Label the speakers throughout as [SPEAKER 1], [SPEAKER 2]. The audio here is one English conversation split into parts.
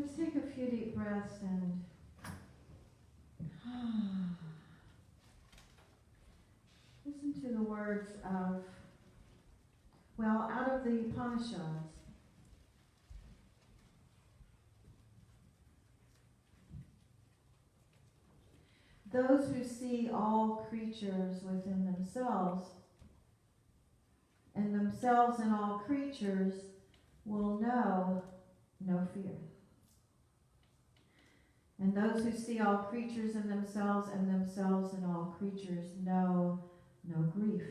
[SPEAKER 1] Let's take a few deep breaths and listen to the words of, out of the Upanishads. Those who see all creatures within themselves and themselves in all creatures will know no fear. And those who see all creatures in themselves and themselves in all creatures know no grief.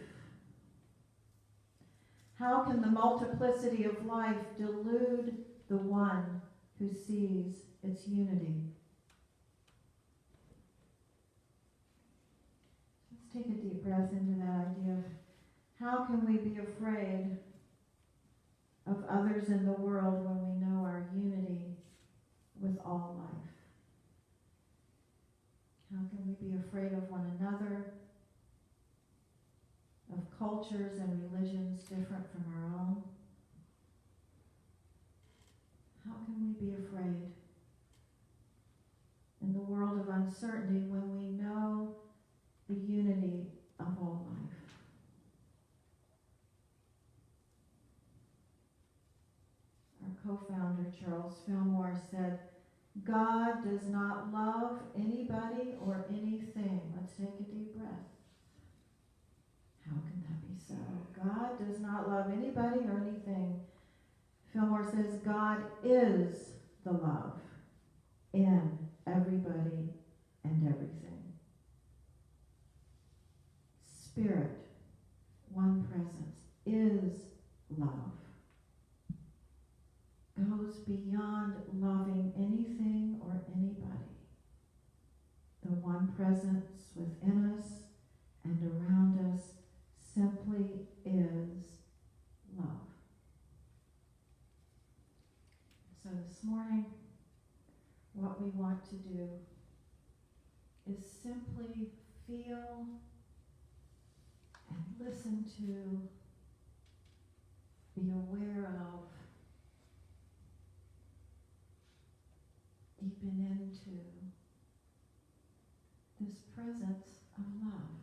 [SPEAKER 1] How can the multiplicity of life delude the one who sees its unity? Let's take a deep breath into that idea of how can we be afraid of others in the world when we know our unity with all life? How can we be afraid of one another, of cultures and religions different from our own? How can we be afraid in the world of uncertainty when we know the unity of all life? Our co-founder, Charles Fillmore, said, God does not love anybody or anything. Let's take a deep breath. How can that be so? God does not love anybody or anything. Fillmore says God is the love in everybody and everything. Spirit, one presence, is love. Goes beyond loving anything or anybody. The one presence within us and around us simply is love. So this morning, what we want to do is simply feel and listen to, be aware of, deepen into this presence of love.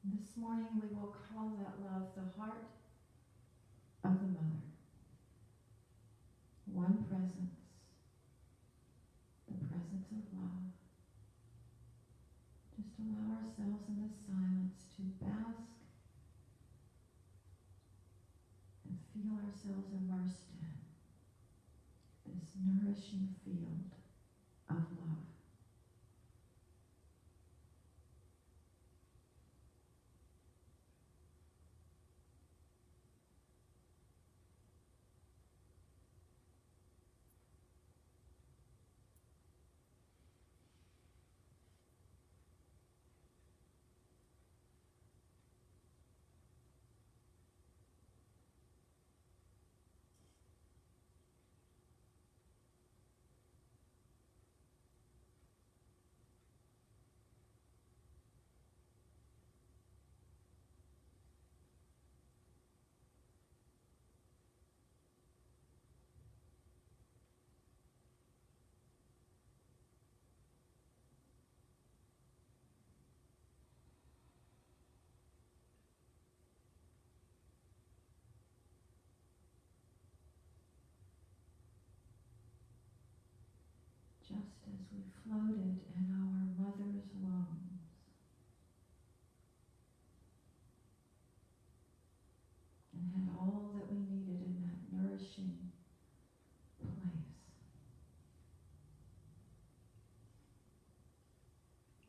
[SPEAKER 1] This morning we will call that love the heart of the mother. One presence, the presence of love. Just allow ourselves in the silence to bask and feel ourselves immersed in this nourishing field of love. Just as we floated in our mother's wombs, and had all that we needed in that nourishing place.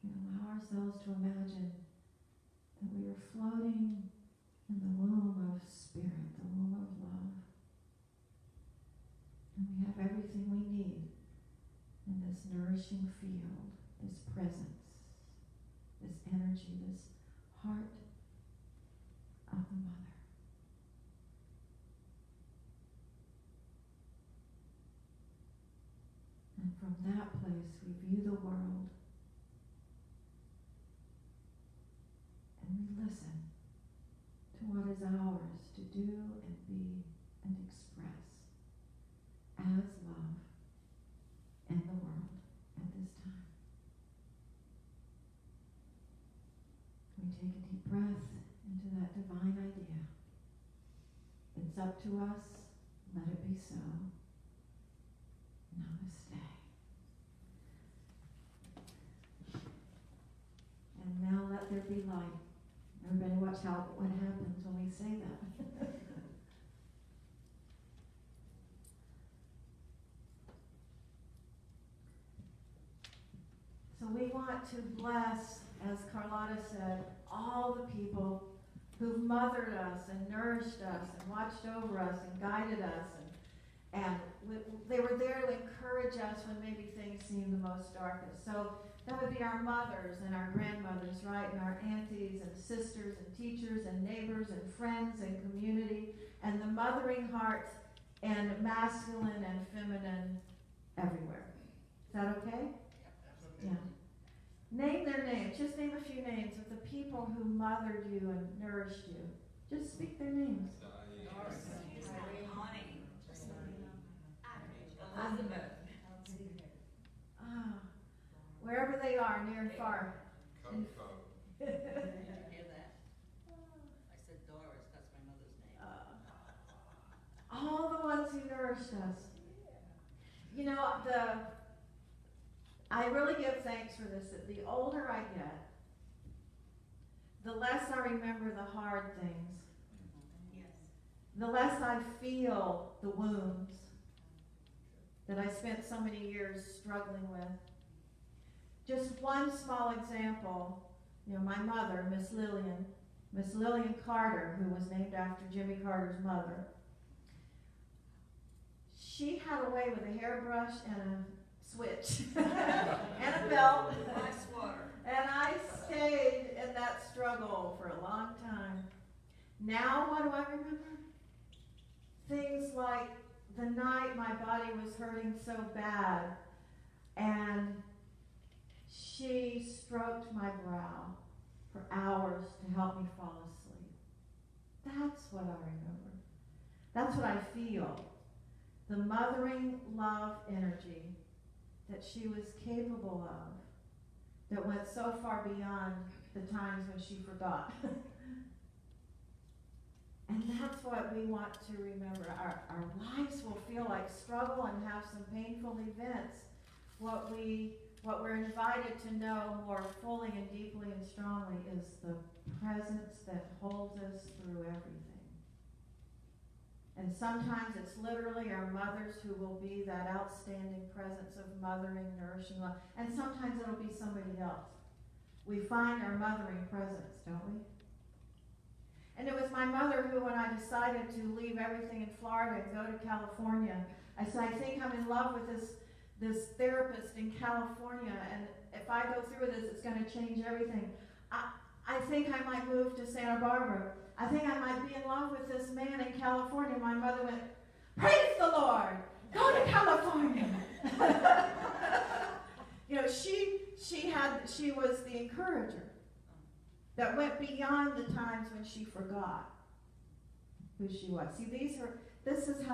[SPEAKER 1] We allow ourselves to imagine that we are floating in the womb of spirit, the womb of love. And we have everything we need in this nourishing field, this presence, this energy, this heart of the mother. And from that place we view the world and we listen to what is ours to do and be and express Take a deep breath into that divine idea. It's up to us. Let it be so. Namaste. And now let there be light. Everybody watch what happens when we say that. So we want to bless, as Carlotta said, all the people who've mothered us and nourished us and watched over us and guided us. And they were there to encourage us when maybe things seemed the most darkest. So that would be our mothers and our grandmothers, right? And our aunties and sisters and teachers and neighbors and friends and community. And the mothering hearts and masculine and feminine everywhere. Is that okay? Yeah. Name their names. Just name a few names of the people who mothered you and nourished you. Just speak their names.
[SPEAKER 2] Elizabeth.
[SPEAKER 1] Wherever they are, near and far.
[SPEAKER 2] Did you hear that? I said Doris. That's my mother's name.
[SPEAKER 1] All the ones who nourished us. You know, I really give thanks for this. That the older I get, the less I remember the hard things.
[SPEAKER 2] Yes.
[SPEAKER 1] The less I feel the wounds that I spent so many years struggling with. Just one small example, you know, my mother, Miss Lillian Carter, who was named after Jimmy Carter's mother. She had a way with a hairbrush and a switch and a belt.
[SPEAKER 2] Ice water.
[SPEAKER 1] And I stayed in that struggle for a long time. Now, what do I remember? Things like the night my body was hurting so bad, and she stroked my brow for hours to help me fall asleep. That's what I remember. That's what I feel. The mothering love energy that she was capable of, that went so far beyond the times when she forgot. And that's what we want to remember. Our lives will feel like struggle and have some painful events. What we're invited to know more fully and deeply and strongly is the presence that holds us through everything. And sometimes it's literally our mothers who will be that outstanding presence of mothering, nourishing love. And sometimes it'll be somebody else. We find our mothering presence, don't we? And it was my mother who, when I decided to leave everything in Florida and go to California, I said, I think I'm in love with this therapist in California, and if I go through this, it's going to change everything. I think I might move to Santa Barbara. I think I might be in love with this man in California. My mother went, praise the Lord, go to California. You know, she was the encourager that went beyond the times when she forgot who she was. See, this is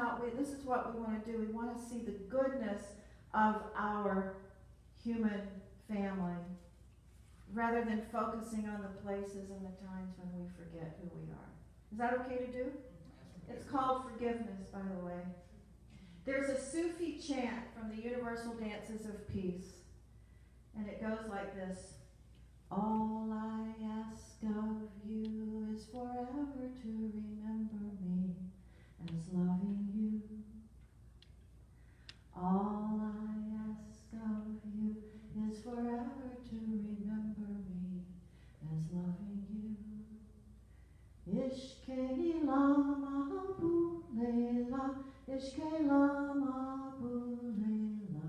[SPEAKER 1] what we want to do. We want to see the goodness of our human family, rather than focusing on the places and the times when we forget who we are. Is that okay to do? It's called forgiveness, by the way. There's a Sufi chant from the Universal Dances of Peace, and it goes like this. All I ask of you is forever to remember me as loving you. All I ask of you is forever to remember me as loving you. Ishke lama bu leila, ishke lama bu leila.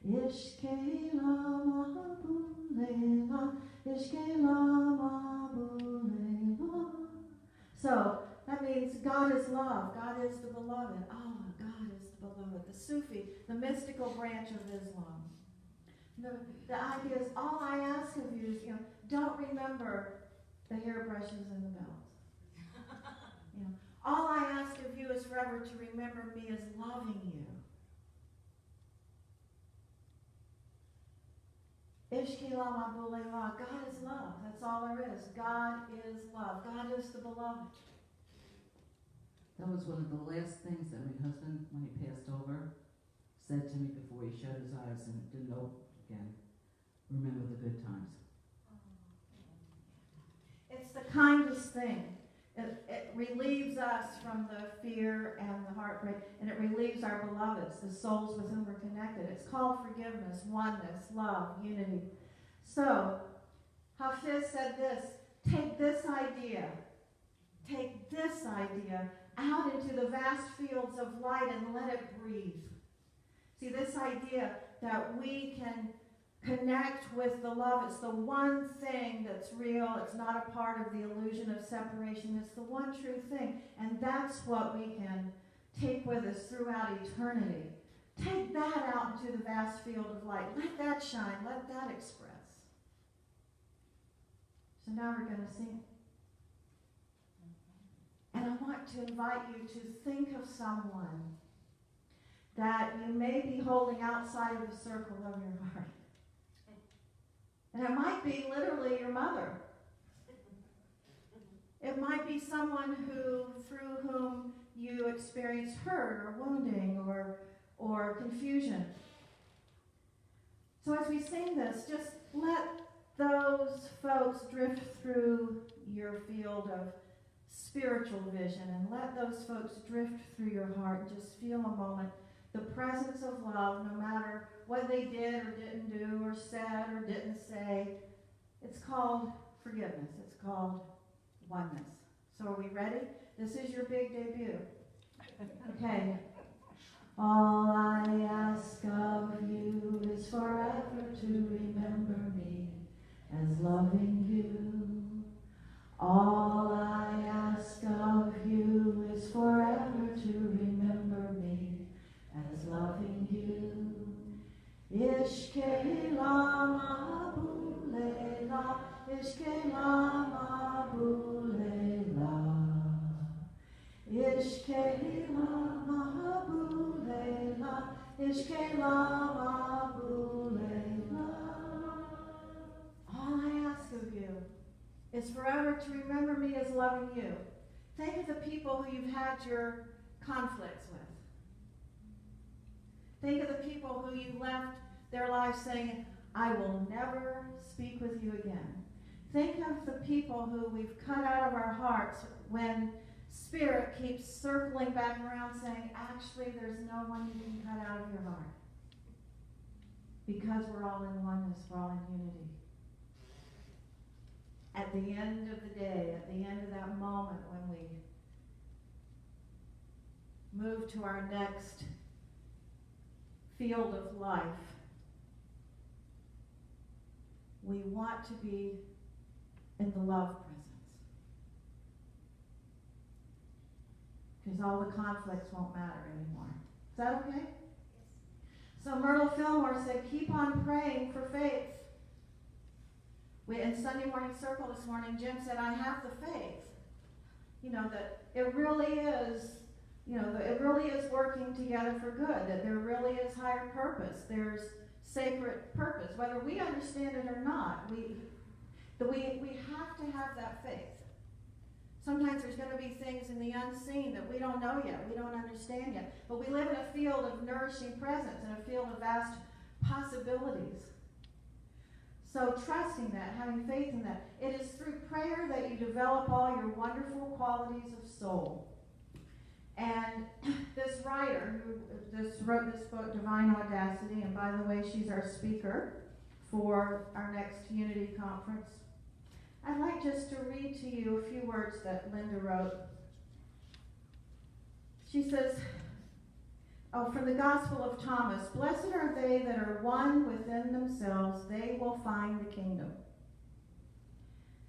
[SPEAKER 1] Ishke lama bu leila, ishke lama bu leila. So that means God is love. God is the beloved. Oh, God is the beloved. The Sufi, the mystical branch of Islam. The idea is, all I ask of you is, don't remember the hairbrushes and the belts. All I ask of you is forever to remember me as loving you. Ishkila Mabulela. God is love. That's all there is. God is love. God is the beloved.
[SPEAKER 3] That was one of the last things that my husband, when he passed over, said to me before he shut his eyes and didn't open again. Remember the good times.
[SPEAKER 1] It's the kindest thing. It relieves us from the fear and the heartbreak, and it relieves our beloveds, the souls with whom we're connected. It's called forgiveness, oneness, love, unity. So, Hafiz said this, take this idea out into the vast fields of light and let it breathe. See, this idea that we can connect with the love. It's the one thing that's real. It's not a part of the illusion of separation. It's the one true thing. And that's what we can take with us throughout eternity. Take that out into the vast field of light. Let that shine. Let that express. So now we're going to sing. And I want to invite you to think of someone that you may be holding outside of the circle of your heart. And it might be literally your mother. It might be someone through whom you experienced hurt or wounding or confusion. So as we sing this, just let those folks drift through your field of spiritual vision, and let those folks drift through your heart and just feel a moment the presence of love, no matter what they did or didn't do or said or didn't say. It's called forgiveness. It's called oneness. So are we ready? This is your big debut. Okay. All I ask of you is forever to remember me as loving you. All I ask of you is forever to remember me as loving you. Ishke lama bulela, ishke lama bulela, ishke lama bulela, ishke lama bulela. All I ask of you is forever to remember me as loving you. Think of the people who you've had your conflicts with. Think of the people who you left their lives saying, I will never speak with you again. Think of the people who we've cut out of our hearts when Spirit keeps circling back around saying, actually, there's no one you can cut out of your heart. Because we're all in oneness, we're all in unity. At the end of the day, at the end of that moment when we move to our next field of life, we want to be in the love presence. Because all the conflicts won't matter anymore. Is that okay? So Myrtle Fillmore said, keep on praying for faith. In Sunday morning circle this morning, Jim said, I have the faith. That it really is, that it really is working together for good, that there really is higher purpose. There's sacred purpose. Whether we understand it or not, we have to have that faith. Sometimes there's going to be things in the unseen that we don't know yet, we don't understand yet. But we live in a field of nourishing presence, in a field of vast possibilities. So trusting that, having faith in that, it is through prayer that you develop all your wonderful qualities of soul. And this writer who wrote this book, Divine Audacity, and by the way, she's our speaker for our next Unity Conference. I'd like just to read to you a few words that Linda wrote. She says, from the Gospel of Thomas, blessed are they that are one within themselves, they will find the kingdom.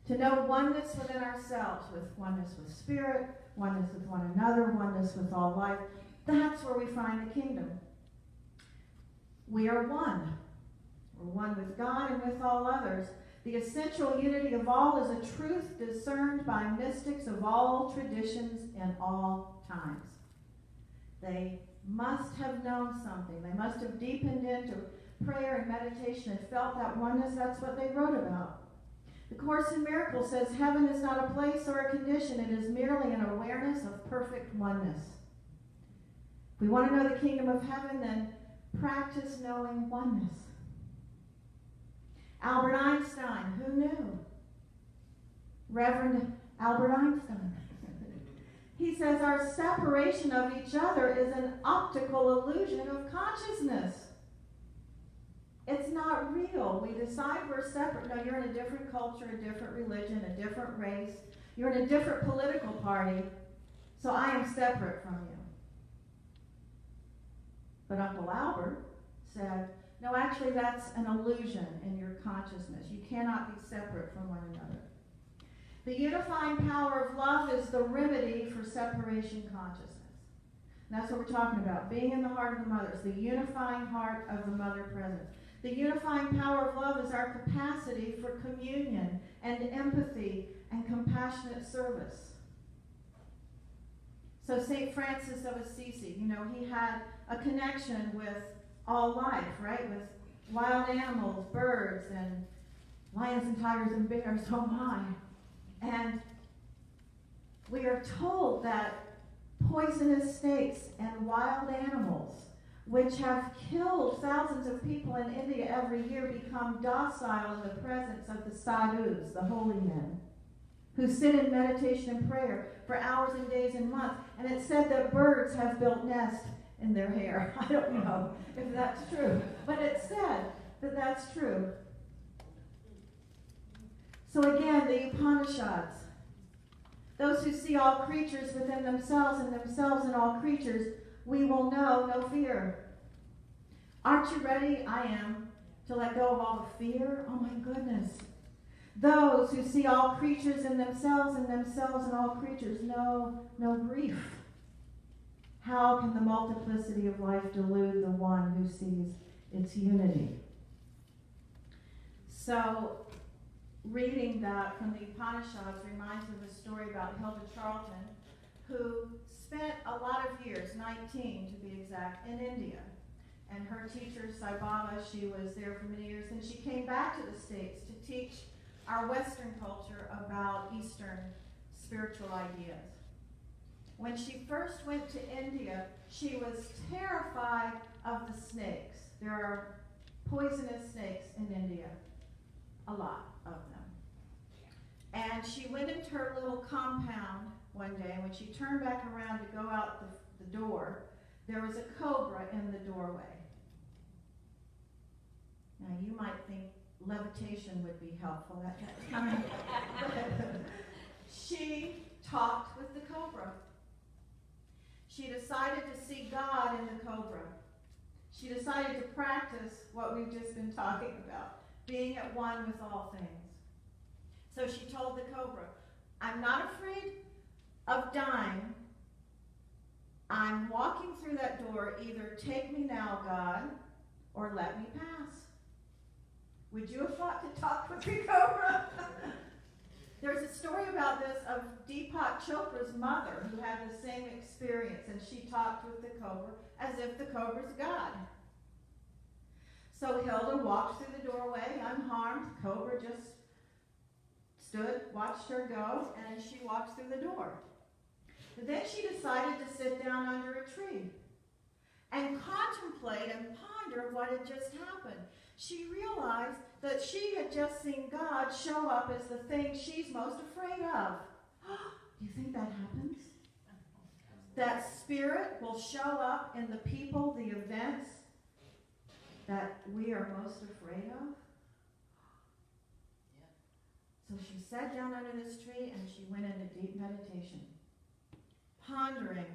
[SPEAKER 1] To know oneness within ourselves, with oneness with spirit, oneness with one another, oneness with all life, that's where we find the kingdom. We are one. We're one with God and with all others. The essential unity of all is a truth discerned by mystics of all traditions in all times. They must have known something. They must have deepened into prayer and meditation and felt that oneness, that's what they wrote about. The Course in Miracles says heaven is not a place or a condition. It is merely an awareness of perfect oneness. If we want to know the kingdom of heaven, then practice knowing oneness. Albert Einstein, who knew? Reverend Albert Einstein. He says our separation of each other is an optical illusion of consciousness. It's not real. We decide we're separate. No, you're in a different culture, a different religion, a different race. You're in a different political party, so I am separate from you. But Uncle Albert said, no, actually that's an illusion in your consciousness. You cannot be separate from one another. The unifying power of love is the remedy for separation consciousness. And that's what we're talking about. Being in the heart of the mother. It's the unifying heart of the mother present. The unifying power of love is our capacity for communion and empathy and compassionate service. So St. Francis of Assisi, he had a connection with all life, right? With wild animals, birds, and lions and tigers and bears, oh my. And we are told that poisonous snakes and wild animals, which have killed thousands of people in India every year, become docile in the presence of the sadhus, the holy men, who sit in meditation and prayer for hours and days and months. And it's said that birds have built nests in their hair. I don't know if that's true, but it's said that that's true. So again, the Upanishads. Those who see all creatures within themselves and themselves in all creatures, we will know no fear. Aren't you ready? I am. To let go of all the fear? Oh my goodness. Those who see all creatures in themselves and themselves in all creatures know no grief. How can the multiplicity of life delude the one who sees its unity? So, reading that from the Upanishads reminds me of a story about Hilda Charlton, who spent a lot of years, 19 to be exact, in India. And her teacher, Sai Baba, she was there for many years, and she came back to the States to teach our Western culture about Eastern spiritual ideas. When she first went to India, she was terrified of the snakes. There are poisonous snakes in India, a lot of them. And she went into her little compound one day, and when she turned back around to go out the door, there was a cobra in the doorway. Now, you might think levitation would be helpful at that time. She talked with the cobra. She decided to see God in the cobra. She decided to practice what we've just been talking about, being at one with all things. So she told the cobra, I'm not afraid of dying. I'm walking through that door. Either take me now, God, or let me pass. Would you have thought to talk with the cobra? There's a story about this of Deepak Chopra's mother who had the same experience, and she talked with the cobra as if the cobra's God. So Hilda walked through the doorway unharmed. The cobra just stood, watched her go, and she walked through the door. But then she decided to sit down under a tree and contemplate and ponder what had just happened. She realized that she had just seen God show up as the thing she's most afraid of. Do you think that happens? That spirit will show up in the people, the events that we are most afraid of? So she sat down under this tree and she went into deep meditation, pondering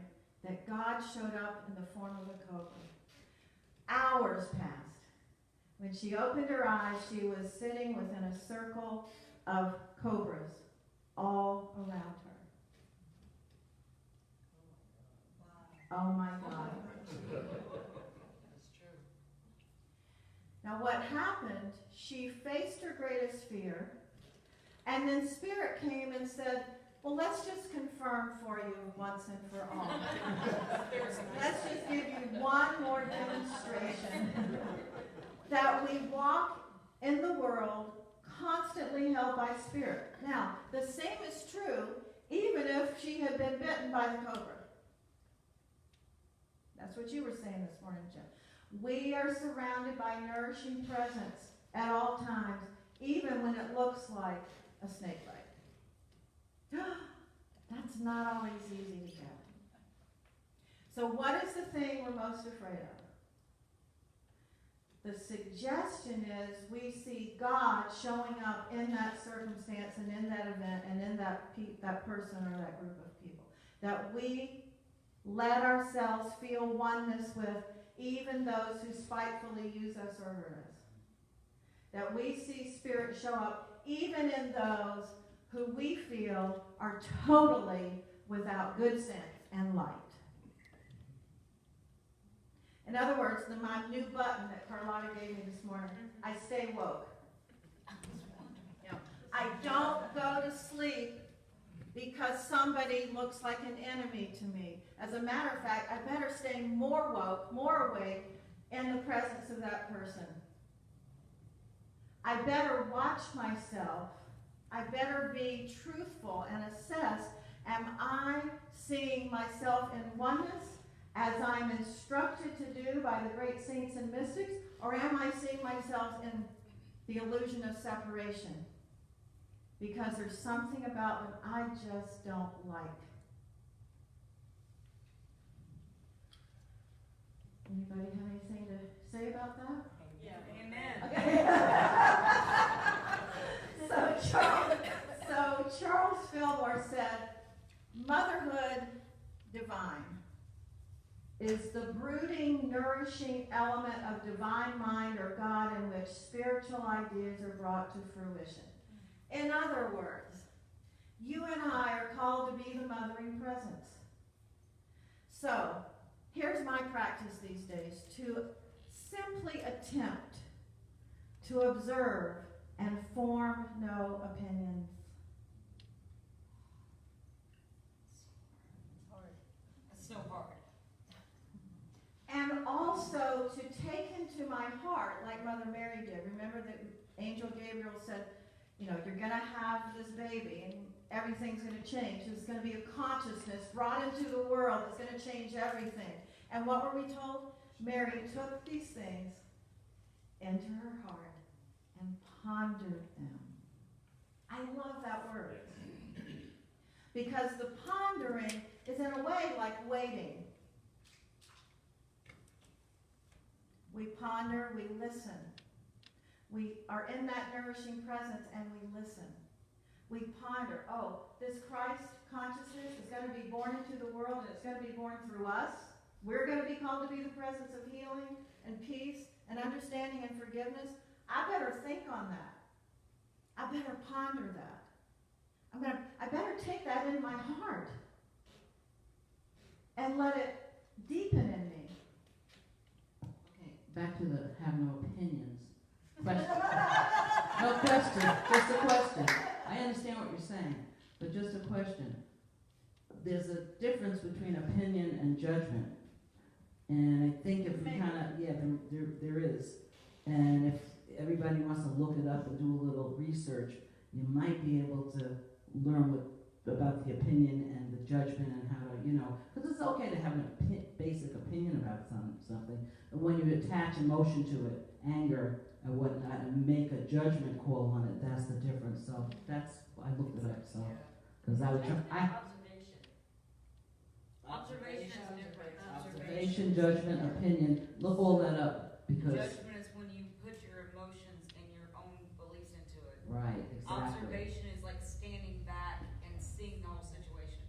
[SPEAKER 1] that God showed up in the form of a cobra. Hours passed. When she opened her eyes, she was sitting within a circle of cobras all around her. Oh my God.
[SPEAKER 2] That's true.
[SPEAKER 1] Now what happened, she faced her greatest fear, and then Spirit came and said, well, let's just confirm for you once and for all. Let's just give you one more demonstration. that we walk in the world constantly held by spirit. Now, the same is true even if she had been bitten by the cobra. That's what you were saying this morning, Jim. We are surrounded by nourishing presence at all times, even when it looks like a snake bite. That's not always easy to get. So what is the thing we're most afraid of? The suggestion is we see God showing up in that circumstance and in that event and in that person or that group of people. That we let ourselves feel oneness with even those who spitefully use us or hurt us. That we see Spirit show up even in those who we feel are totally without good sense and light. In other words, my new button that Carlotta gave me this morning, I stay woke. I don't go to sleep because somebody looks like an enemy to me. As a matter of fact, I better stay more woke, more awake in the presence of that person. I better watch myself. I better be truthful and assess, am I seeing myself in oneness as I'm instructed to do by the great saints and mystics, or am I seeing myself in the illusion of separation? Because there's something about them I just don't like. Anybody have anything to say about that?
[SPEAKER 2] Yeah.
[SPEAKER 1] Okay. So Charles Fillmore said, motherhood divine is the brooding, nourishing element of divine mind or God in which spiritual ideas are brought to fruition. In other words, you and I are called to be the mothering presence. So, here's my practice these days, to simply attempt to observe and form no opinions.
[SPEAKER 2] It's hard. It's so hard.
[SPEAKER 1] And also to take into my heart, like Mother Mary did. Remember that Angel Gabriel said, you know, you're going to have this baby and everything's going to change. There's going to be a consciousness brought into the world that's going to change everything. And what were we told? Mary took these things into her heart and pondered them. I love that word. Because the pondering is in a way like waiting. We ponder, we listen. We are in that nourishing presence and we listen. We ponder, oh, this Christ consciousness is going to be born into the world and it's going to be born through us. We're going to be called to be the presence of healing and peace and understanding and forgiveness. I better think on that. I better ponder that. I better take that in my heart and let it deepen in me.
[SPEAKER 3] Okay, back to the have no opinions. Question. No question, just a question. I understand what you're saying, but just a question. There's a difference between opinion and judgment. And I think if we kind of, there is. And if everybody wants to look it up and do a little research, you might be able to learn about the opinion and the judgment and how to, because it's okay to have a basic opinion about something. But when you attach emotion to it, anger and whatnot, and make a judgment call on it, that's the difference. So I looked it up, so, because I would try,
[SPEAKER 2] Observation is different.
[SPEAKER 3] observation, judgment, opinion, look all that up, because,
[SPEAKER 2] Judgment is when you put your emotions and your own beliefs into it.
[SPEAKER 3] right, exactly.
[SPEAKER 2] Observation is like standing back and seeing the whole situation.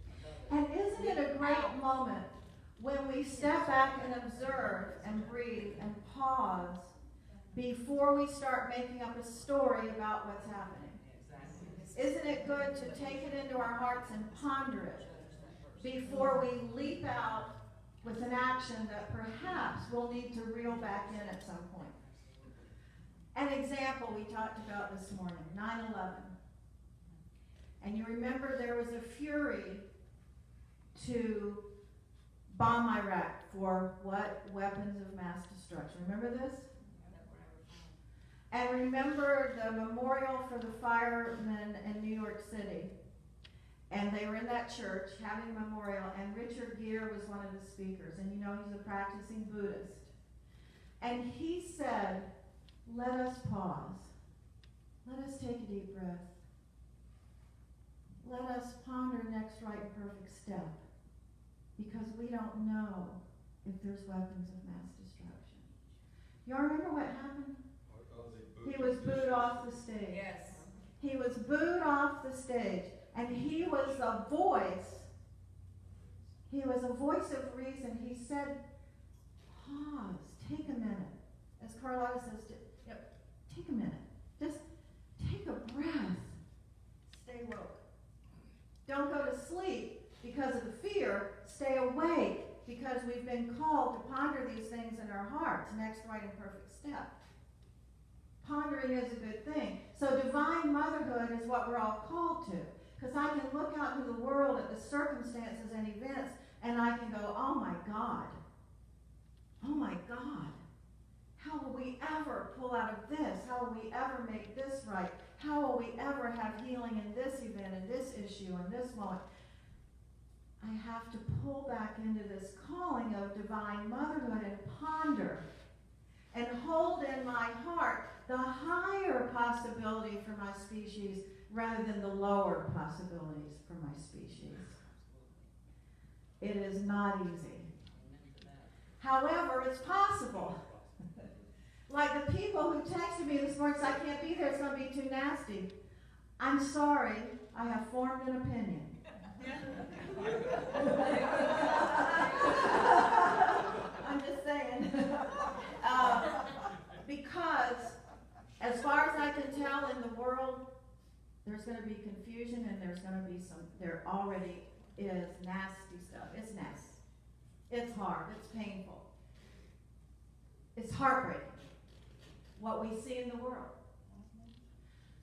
[SPEAKER 1] And isn't it a great moment when we step back and observe and breathe and pause before we start making up a story about what's happening? Isn't it good to take it into our hearts and ponder it before we leap out with an action that perhaps we'll need to reel back in at some point? An example we talked about this morning, 9/11. And you remember there was a fury to bomb Iraq for what? Weapons of mass destruction. Remember this? And remember the memorial for the firemen in New York City. And they were in that church having a memorial, and Richard Gere was one of the speakers. And you know he's a practicing Buddhist. And he said, let us pause. Let us take a deep breath. Let us ponder next right and perfect step. Because we don't know if there's weapons of mass destruction. Y'all remember what happened? He was booed off the stage.
[SPEAKER 2] Yes.
[SPEAKER 1] He was booed off the stage. And he was a voice. He was a voice of reason. He said, pause, take a minute. As Carlotta says, take a minute. Just take a breath. Stay woke. Don't go to sleep because of the fear. Stay awake because we've been called to ponder these things in our hearts. Next right and perfect step. Pondering is a good thing. So divine motherhood is what we're all called to. Because I can look out into the world at the circumstances and events, and I can go, oh my God. Oh my God. How will we ever pull out of this? How will we ever make this right? How will we ever have healing in this event, in this issue, in this moment? I have to pull back into this calling of divine motherhood and ponder and hold in my heart the higher possibility for my species rather than the lower possibilities for my species. It is not easy. However, it's possible. Like the people who texted me this morning said, I can't be there, it's going to be too nasty. I'm sorry, I have formed an opinion. I'm just saying. Because as far as I can tell in the world, there's going to be confusion and there's going to be there already is nasty stuff. It's nasty. It's hard. It's painful. It's heartbreaking what we see in the world.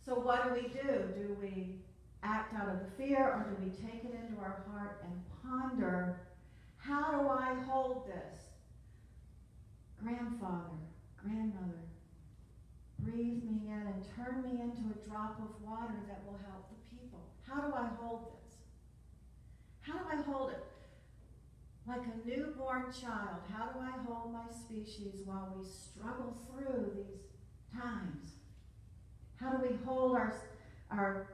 [SPEAKER 1] So what do? Do we act out of the fear, or do we take it into our heart and ponder, how do I hold this? Grandfather, grandmother, breathe me in and turn me into a drop of water that will help the people. How do I hold this? How do I hold it? Like a newborn child, how do I hold my species while we struggle through these times? How do we hold our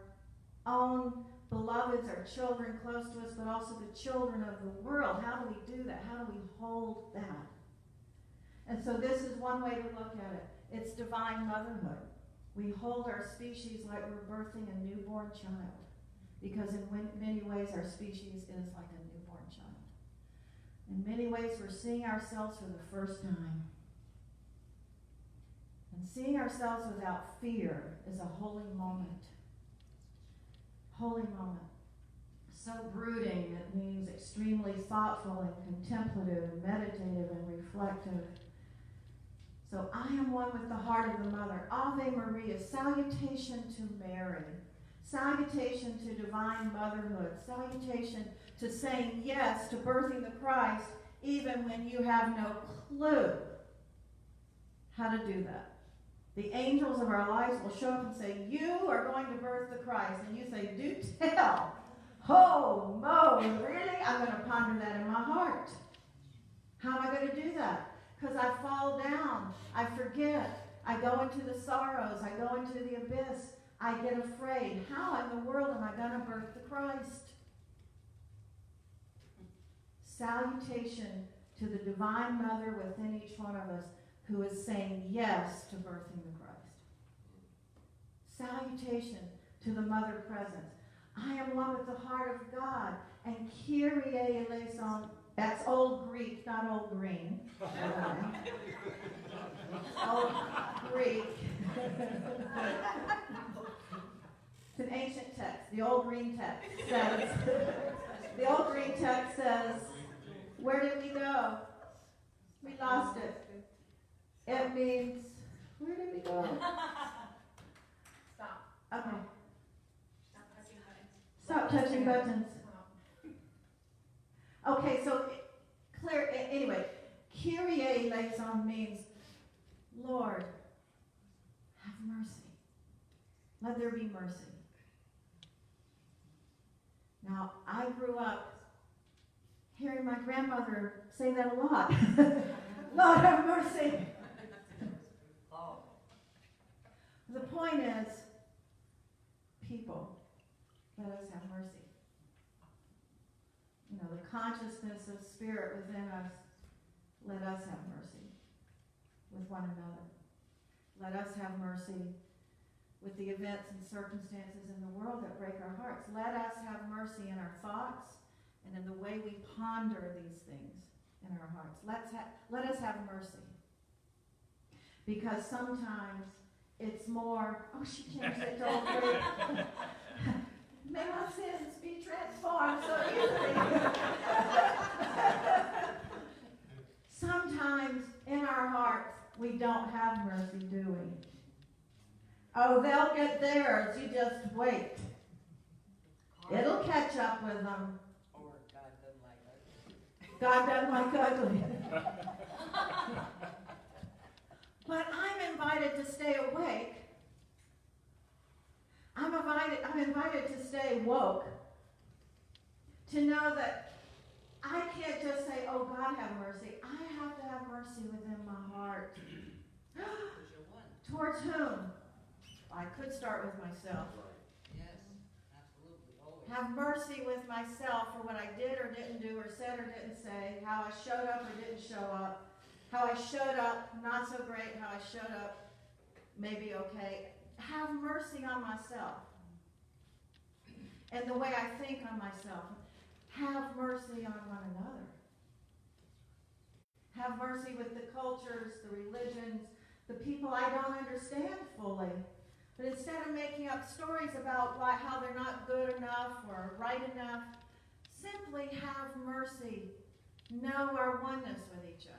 [SPEAKER 1] own beloveds, our children close to us, but also the children of the world? How do we do that? How do we hold that? And so this is one way to look at it. It's divine motherhood. We hold our species like we're birthing a newborn child, because in many ways our species is like a newborn child. In many ways we're seeing ourselves for the first time. And seeing ourselves without fear is a holy moment. Holy moment. So brooding, it means extremely thoughtful and contemplative and meditative and reflective. So I am one with the heart of the mother. Ave Maria, salutation to Mary. Salutation to divine motherhood. Salutation to saying yes to birthing the Christ even when you have no clue how to do that. The angels of our lives will show up and say, you are going to birth the Christ. And you say, do tell. Oh, Mo, really? I'm going to ponder that in my heart. How am I going to do that? Because I fall down. I forget. I go into the sorrows. I go into the abyss. I get afraid. How in the world am I going to birth the Christ? Salutation to the divine mother within each one of us who is saying yes to birthing the Christ. Salutation to the mother present. I am one with the heart of God. And Kyrie eleison. That's old Greek, not old green. Old Greek. It's an ancient text. The old green text says, the old green text says, where did we go? We lost it. It means, where did we go?
[SPEAKER 2] Stop.
[SPEAKER 1] Okay.
[SPEAKER 2] Stop pressing buttons.
[SPEAKER 1] Stop touching buttons. Okay, so clear. Anyway, Kyrie eleison means, Lord, mercy. Let there be mercy. Now, I grew up hearing my grandmother say that a lot. Lord have mercy. The point is, people, let us have mercy. You know, the consciousness of spirit within us, let us have mercy with one another. Let us have mercy with the events and circumstances in the world that break our hearts. Let us have mercy in our thoughts and in the way we ponder these things in our hearts. Let us have mercy. Because sometimes it's more, oh, she changed it to all three. May my sins be transformed so easily. Sometimes in our hearts we don't have mercy, do we? Oh, they'll get theirs. You just wait. It'll catch up with them.
[SPEAKER 4] Or God doesn't like ugly.
[SPEAKER 1] God doesn't like ugly. But I'm invited to stay awake. I'm invited to stay woke. To know that I can't just say, oh, God have mercy. I have to have mercy within my heart.
[SPEAKER 4] Because you're one.
[SPEAKER 1] Towards whom? I could start with myself.
[SPEAKER 4] Yes, absolutely, always.
[SPEAKER 1] Have mercy with myself for what I did or didn't do or said or didn't say, how I showed up or didn't show up, how I showed up not so great, how I showed up maybe okay. Have mercy on myself and the way I think on myself. Have mercy on one another. Have mercy with the cultures, the religions, the people I don't understand fully. But instead of making up stories about how they're not good enough or right enough, simply have mercy. Know our oneness with each other.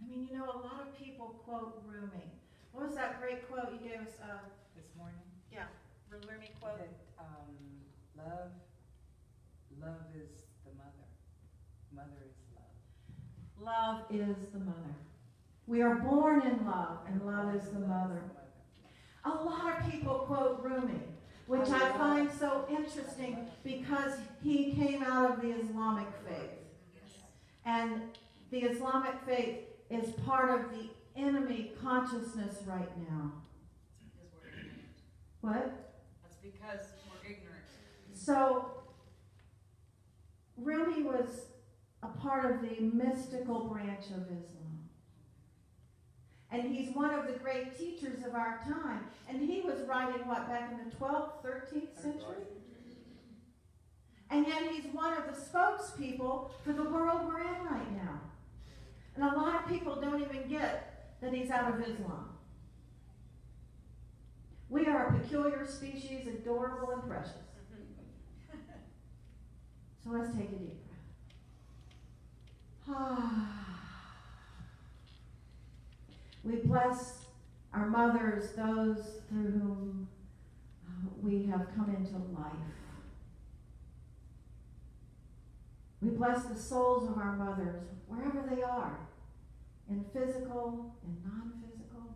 [SPEAKER 1] I mean, you know, a lot of people quote Rumi. What was that great quote you gave us?
[SPEAKER 4] This morning,
[SPEAKER 1] Yeah, Rumi quote.
[SPEAKER 4] that love is the mother. Mother is love.
[SPEAKER 1] Love is the mother. We are born in love, and love is the mother. A lot of people quote Rumi, which I find so interesting because he came out of the Islamic faith. And the Islamic faith is part of the enemy consciousness right now.
[SPEAKER 2] Because we're ignorant.
[SPEAKER 1] What?
[SPEAKER 2] That's because we're ignorant.
[SPEAKER 1] So, Rumi was a part of the mystical branch of Islam. And he's one of the great teachers of our time. And he was writing, back in the 12th, 13th century? And yet he's one of the spokespeople for the world we're in right now. And a lot of people don't even get that he's out of Islam. We are a peculiar species, adorable and precious. So let's take a deep breath. We bless our mothers, those through whom we have come into life. We bless the souls of our mothers, wherever they are, in physical and non-physical.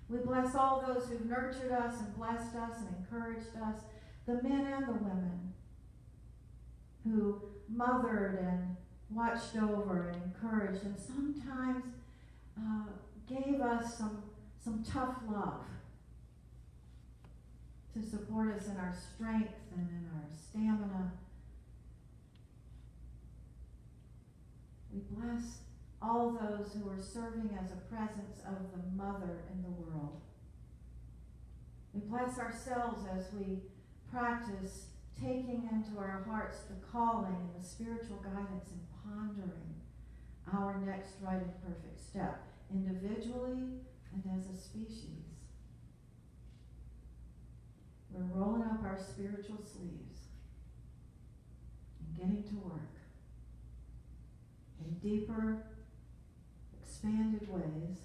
[SPEAKER 1] We bless all those who've nurtured us and blessed us and encouraged us, the men and the women who mothered and watched over and encouraged and sometimes gave us some tough love to support us in our strength and in our stamina. We bless all those who are serving as a presence of the mother in the world. We bless ourselves as we practice taking into our hearts the calling and the spiritual guidance and pondering our next right and perfect step, individually and as a species. We're rolling up our spiritual sleeves and getting to work in deeper, expanded ways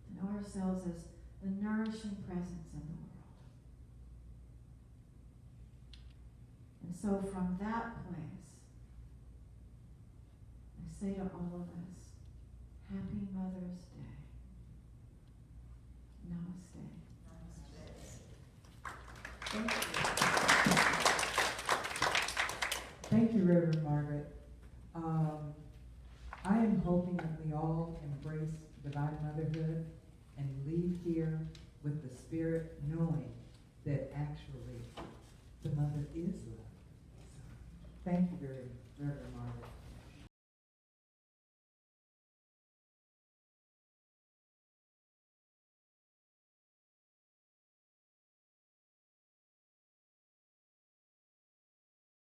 [SPEAKER 1] to know ourselves as the nourishing presence in the world. And so from that place, I say to all of us, Happy Mother's Day. Namaste.
[SPEAKER 5] Thank you, Reverend Margaret. I am hoping that we all embrace divine motherhood and leave here with the spirit knowing that actually the mother is love. So, thank you, Reverend Margaret.